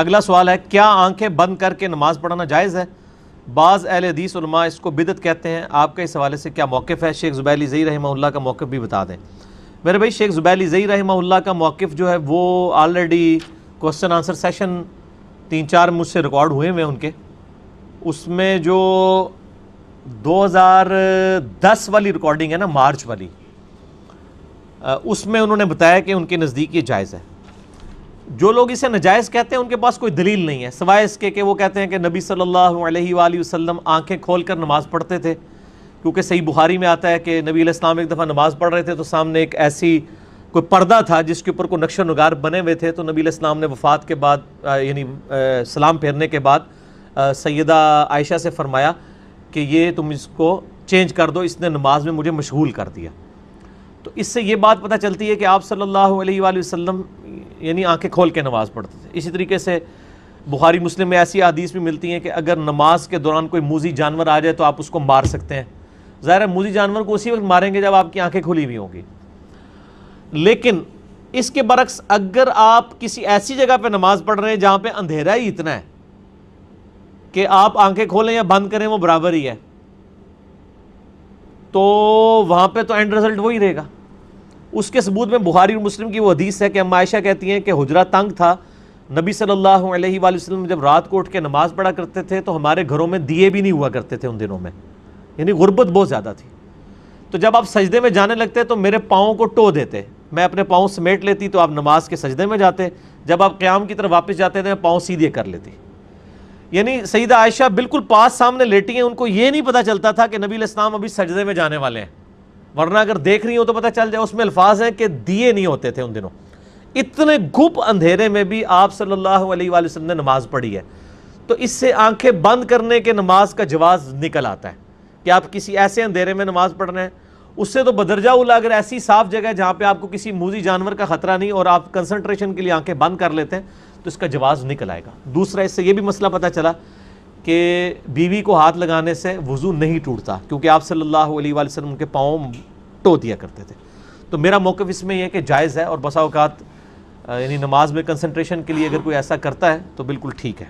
اگلا سوال ہے کیا آنکھیں بند کر کے نماز پڑھنا جائز ہے؟ بعض اہل حدیث علماء اس کو بدعت کہتے ہیں، آپ کا اس حوالے سے کیا موقف ہے؟ شیخ زبیلی زئی رحمہ اللہ کا موقف بھی بتا دیں۔ میرے بھائی شیخ زبیلی زئی رحمہ اللہ کا موقف جو ہے وہ آلریڈی کوسچن آنسر سیشن 3-4 مجھ سے ریکارڈ ہوئے ہیں ان کے، اس میں جو 2010 والی ریکارڈنگ ہے نا، مارچ والی، اس میں انہوں نے بتایا کہ ان کے نزدیک یہ جائز ہے۔ جو لوگ اسے ناجائز کہتے ہیں ان کے پاس کوئی دلیل نہیں ہے سوائے اس کے کہ وہ کہتے ہیں کہ نبی صلی اللہ علیہ وآلہ وسلم آنکھیں کھول کر نماز پڑھتے تھے، کیونکہ صحیح بخاری میں آتا ہے کہ نبی علیہ السلام ایک دفعہ نماز پڑھ رہے تھے تو سامنے ایک ایسی کوئی پردہ تھا جس کے اوپر کوئی نقش و نگار بنے ہوئے تھے، تو نبی علیہ السلام نے وفات کے بعد یعنی سلام پھیرنے کے بعد سیدہ عائشہ سے فرمایا کہ یہ تم اس کو چینج کر دو، اس نے نماز میں مجھے مشغول کر دیا۔ تو اس سے یہ بات پتہ چلتی ہے کہ آپ صلی اللہ علیہ وآلہ وسلم یعنی آنکھیں کھول کے نماز پڑھتے تھے۔ اسی طریقے سے بخاری مسلم میں ایسی حدیث بھی ملتی ہیں کہ اگر نماز کے دوران کوئی موذی جانور آ جائے تو آپ اس کو مار سکتے ہیں۔ ظاہر ہے موذی جانور کو اسی وقت ماریں گے جب آپ کی آنکھیں کھلی ہوئی ہوں گی، لیکن اس کے برعکس اگر آپ کسی ایسی جگہ پہ نماز پڑھ رہے ہیں جہاں پہ اندھیرا ہی اتنا ہے کہ آپ آنکھیں کھولیں یا بند کریں وہ برابر ہی ہے، تو وہاں پہ تو اینڈ رزلٹ وہی رہے گا۔ اس کے ثبوت میں بخاری اور مسلم کی وہ حدیث ہے کہ اما عائشہ کہتی ہیں کہ حجرہ تنگ تھا، نبی صلی اللہ علیہ وآلہ وسلم جب رات کو اٹھ کے نماز پڑھا کرتے تھے تو ہمارے گھروں میں دیے بھی نہیں ہوا کرتے تھے ان دنوں میں، یعنی غربت بہت زیادہ تھی، تو جب آپ سجدے میں جانے لگتے تو میرے پاؤں کو ٹو دیتے، میں اپنے پاؤں سمیٹ لیتی تو آپ نماز کے سجدے میں جاتے، جب آپ قیام کی طرف واپس جاتے تھے پاؤں سیدھے کر لیتی۔ یعنی سیدہ عائشہ بالکل پاس سامنے لیٹی ہیں، ان کو یہ نہیں پتہ چلتا تھا کہ نبی علیہ السلام ابھی سجدے میں جانے والے ہیں، ورنہ اگر دیکھ رہی ہوں تو پتہ چل جائے۔ اس میں الفاظ ہیں کہ دیے نہیں ہوتے تھے ان دنوں، اتنے گھپ اندھیرے میں بھی آپ صلی اللہ علیہ وآلہ وسلم نے نماز پڑھی ہے۔ تو اس سے آنکھیں بند کرنے کے نماز کا جواز نکل آتا ہے کہ آپ کسی ایسے اندھیرے میں نماز پڑھ رہے ہیں، اس سے تو بدرجہ اولا اگر ایسی صاف جگہ ہے جہاں پہ آپ کو کسی موذی جانور کا خطرہ نہیں اور آپ کنسنٹریشن کے لیے آنکھیں بند کر لیتے ہیں تو اس کا جواز نکل آئے گا۔ دوسرا اس سے یہ بھی مسئلہ پتہ چلا کہ بیوی کو ہاتھ لگانے سے وضو نہیں ٹوٹتا، کیونکہ آپ صلی اللہ علیہ وآلہ وسلم کے پاؤں ٹو دیا کرتے تھے۔ تو میرا موقف اس میں یہ ہے کہ جائز ہے، اور بسا اوقات یعنی نماز میں کنسنٹریشن کے لیے اگر کوئی ایسا کرتا ہے تو بالکل ٹھیک ہے۔